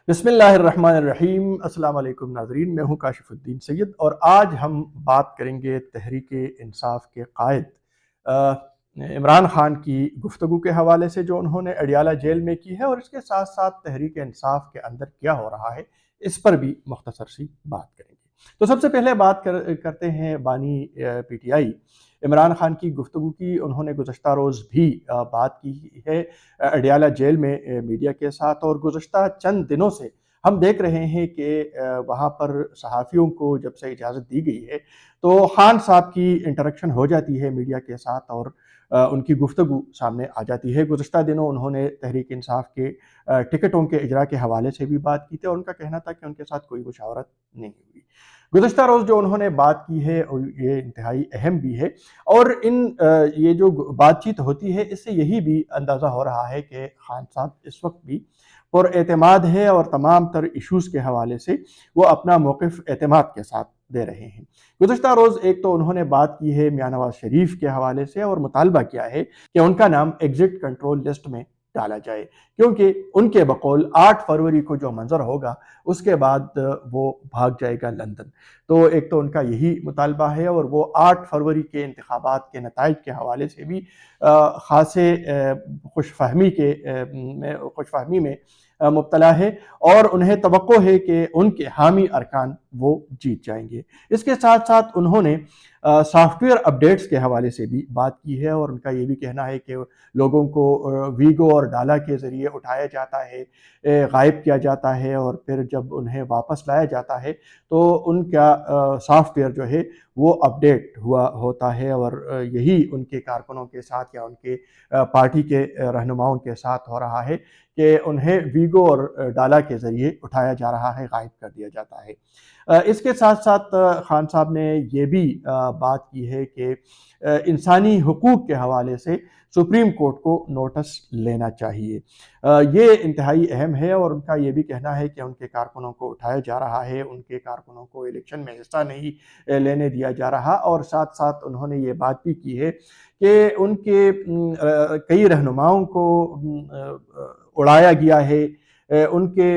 بسم اللہ الرحمن الرحیم۔ السلام علیکم ناظرین، میں ہوں کاشف الدین سید اور آج ہم بات کریں گے تحریک انصاف کے قائد عمران خان کی گفتگو کے حوالے سے جو انہوں نے اڈیالہ جیل میں کی ہے، اور اس کے ساتھ ساتھ تحریک انصاف کے اندر کیا ہو رہا ہے اس پر بھی مختصر سی بات کریں گے۔ تو سب سے پہلے بات کرتے ہیں بانی P T I Imran Khan کی گفتگو کی۔ انہوں نے گزشتہ روز بھی بات کی ہے اڈیالہ جیل میں میڈیا کے ساتھ، اور گزشتہ چند دنوں سے ہم دیکھ رہے ہیں کہ وہاں پر صحافیوں کو جب سے اجازت دی گئی ہے تو خان صاحب کی انٹریکشن ہو جاتی ہے میڈیا کے ساتھ، اور ان کی گفتگو سامنے آ جاتی ہے۔ گزشتہ دنوں انہوں نے تحریک انصاف کے ٹکٹوں کے اجرا کے حوالے سے بھی بات کی تھی، اور ان کا کہنا تھا کہ ان کے ساتھ کوئی مشاورت نہیں ہوئی۔ گزشتہ روز جو انہوں نے بات کی ہے یہ انتہائی اہم بھی ہے، اور یہ جو بات چیت ہوتی ہے اس سے یہی بھی اندازہ ہو رہا ہے کہ خان صاحب اس وقت بھی پر اعتماد ہے، اور تمام تر ایشوز کے حوالے سے وہ اپنا موقف اعتماد کے ساتھ دے رہے ہیں۔ گزشتہ روز ایک تو انہوں نے بات کی ہے میاں نواز شریف کے حوالے سے، اور مطالبہ کیا ہے کہ ان کا نام ایگزٹ کنٹرول لسٹ میں ڈالا جائے، کیونکہ ان کے بقول 8 فروری کو جو منظر ہوگا اس کے بعد وہ بھاگ جائے گا لندن۔ تو ایک تو ان کا یہی مطالبہ ہے، اور وہ 8 فروری کے انتخابات کے نتائج کے حوالے سے بھی خاصے خوش فہمی میں مبتلا ہے، اور انہیں توقع ہے کہ ان کے حامی ارکان وہ جیت جائیں گے۔ اس کے ساتھ ساتھ انہوں نے سافٹ ویئر اپڈیٹس کے حوالے سے بھی بات کی ہے، اور ان کا یہ بھی کہنا ہے کہ لوگوں کو ویگو اور ڈالا کے ذریعے اٹھایا جاتا ہے، غائب کیا جاتا ہے، اور پھر جب انہیں واپس لایا جاتا ہے تو ان کا سافٹ ویئر جو ہے وہ اپڈیٹ ہوا ہوتا ہے، اور یہی ان کے کارکنوں کے ساتھ یا ان کے پارٹی کے رہنماؤں کے ساتھ ہو رہا ہے کہ انہیں ویگو اور ڈالا کے ذریعے اٹھایا جا رہا ہے، غائب کر دیا جاتا ہے۔ اس کے ساتھ ساتھ خان صاحب نے یہ بھی بات کی ہے کہ انسانی حقوق کے حوالے سے سپریم کورٹ کو نوٹس لینا چاہیے۔ یہ انتہائی اہم ہے، اور ان کا یہ بھی کہنا ہے کہ ان کے کارکنوں کو اٹھایا جا رہا ہے، ان کے کارکنوں کو الیکشن میں حصہ نہیں لینے دیا جا رہا، اور ساتھ ساتھ انہوں نے یہ بات بھی کی ہے کہ ان کے کئی رہنماؤں کو اڑایا گیا ہے، ان کے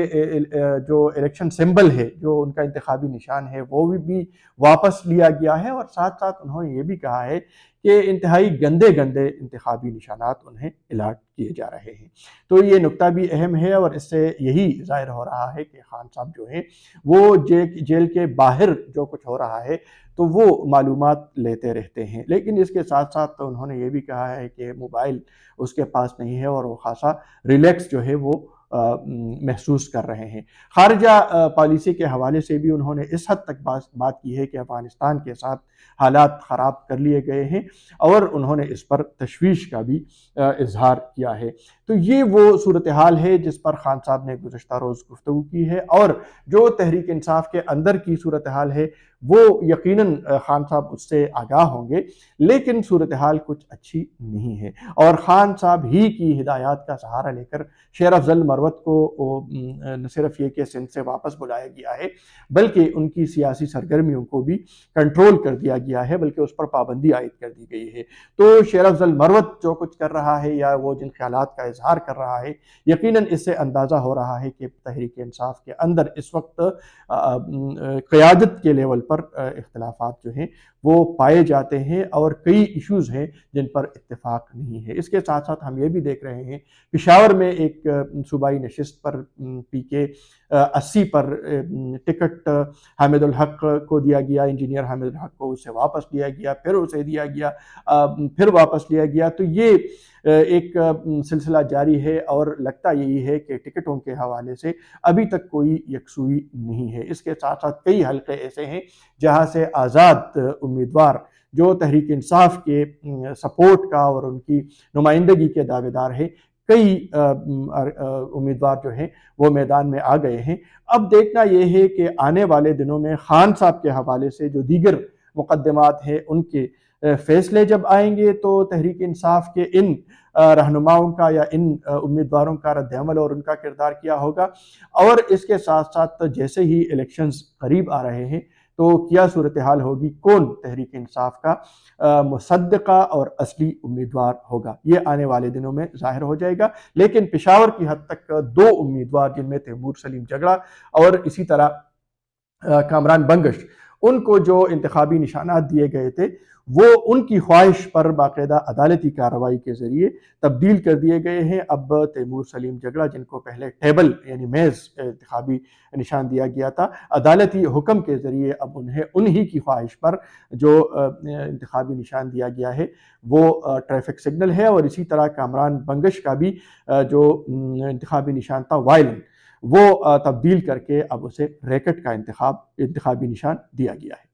جو الیکشن سمبل ہے، جو ان کا انتخابی نشان ہے، وہ بھی واپس لیا گیا ہے، اور ساتھ ساتھ انہوں نے یہ بھی کہا ہے کہ انتہائی گندے انتخابی نشانات انہیں الاٹ کیے جا رہے ہیں۔ تو یہ نکتہ بھی اہم ہے، اور اس سے یہی ظاہر ہو رہا ہے کہ خان صاحب جو ہیں وہ جیل کے باہر جو کچھ ہو رہا ہے تو وہ معلومات لیتے رہتے ہیں، لیکن اس کے ساتھ ساتھ انہوں نے یہ بھی کہا ہے کہ موبائل اس کے پاس نہیں ہے، اور وہ خاصا ریلیکس جو ہے وہ محسوس کر رہے ہیں۔ خارجہ پالیسی کے حوالے سے بھی انہوں نے اس حد تک بات کی ہے کہ افغانستان کے ساتھ حالات خراب کر لیے گئے ہیں، اور انہوں نے اس پر تشویش کا بھی اظہار کیا ہے۔ تو یہ وہ صورتحال ہے جس پر خان صاحب نے گزشتہ روز گفتگو کی ہے، اور جو تحریک انصاف کے اندر کی صورتحال ہے وہ یقیناً خان صاحب اس سے آگاہ ہوں گے، لیکن صورتحال کچھ اچھی نہیں ہے، اور خان صاحب ہی کی ہدایات کا سہارا لے کر شیر افضل مروت کو نہ صرف یہ کہ سندھ سے واپس بلایا گیا ہے بلکہ ان کی سیاسی سرگرمیوں کو بھی کنٹرول کر دیا گیا ہے، بلکہ اس پر پابندی عائد کر دی گئی ہے۔ تو شیر افضل مروت جو کچھ کر رہا ہے یا وہ جن خیالات کا اظہار کر رہا ہے، یقیناً اس سے اندازہ ہو رہا ہے کہ تحریک انصاف کے اندر اس وقت قیادت کے لیول پر اختلافات جو ہیں وہ پائے جاتے ہیں، اور کئی ایشوز ہیں جن پر اتفاق نہیں ہے۔ اس کے ساتھ ساتھ ہم یہ بھی دیکھ رہے ہیں پشاور میں ایک صوبائی نشست پر پی کے 80 پر ٹکٹ حامد الحق کو دیا گیا، انجینئر حامد الحق کو اسے واپس لیا گیا، پھر اسے دیا گیا، پھر واپس لیا گیا۔ تو یہ ایک سلسلہ جاری ہے، اور لگتا یہی ہے کہ ٹکٹوں کے حوالے سے ابھی تک کوئی یکسوئی نہیں ہے۔ اس کے ساتھ ساتھ کئی حلقے ایسے ہیں جہاں سے آزاد امیدوار جو تحریک انصاف کے سپورٹ کا اور ان کی نمائندگی کے دعوے دار ہیں، کئی امیدوار جو ہیں وہ میدان میں آ گئے ہیں۔ اب دیکھنا یہ ہے کہ آنے والے دنوں میں خان صاحب کے حوالے سے جو دیگر مقدمات ہیں ان کے فیصلے جب آئیں گے تو تحریک انصاف کے ان رہنماؤں کا یا ان امیدواروں کا رد عمل اور ان کا کردار کیا ہوگا، اور اس کے ساتھ ساتھ جیسے ہی الیکشنز قریب آ رہے ہیں تو کیا صورتحال ہوگی، کون تحریک انصاف کا مصدقہ اور اصلی امیدوار ہوگا، یہ آنے والے دنوں میں ظاہر ہو جائے گا۔ لیکن پشاور کی حد تک 2 امیدوار، جن میں تیمور سلیم جگڑا اور اسی طرح کامران بنگش، ان کو جو انتخابی نشانات دیے گئے تھے وہ ان کی خواہش پر باقاعدہ عدالتی کارروائی کے ذریعے تبدیل کر دیے گئے ہیں۔ اب تیمور سلیم جگڑا، جن کو پہلے ٹیبل یعنی میز انتخابی نشان دیا گیا تھا، عدالتی حکم کے ذریعے اب انہی کی خواہش پر جو انتخابی نشان دیا گیا ہے وہ ٹریفک سگنل ہے، اور اسی طرح کامران بنگش کا بھی جو انتخابی نشان تھا وائلن، وہ تبدیل کر کے اب اسے ریکٹ کا انتخابی نشان دیا گیا ہے۔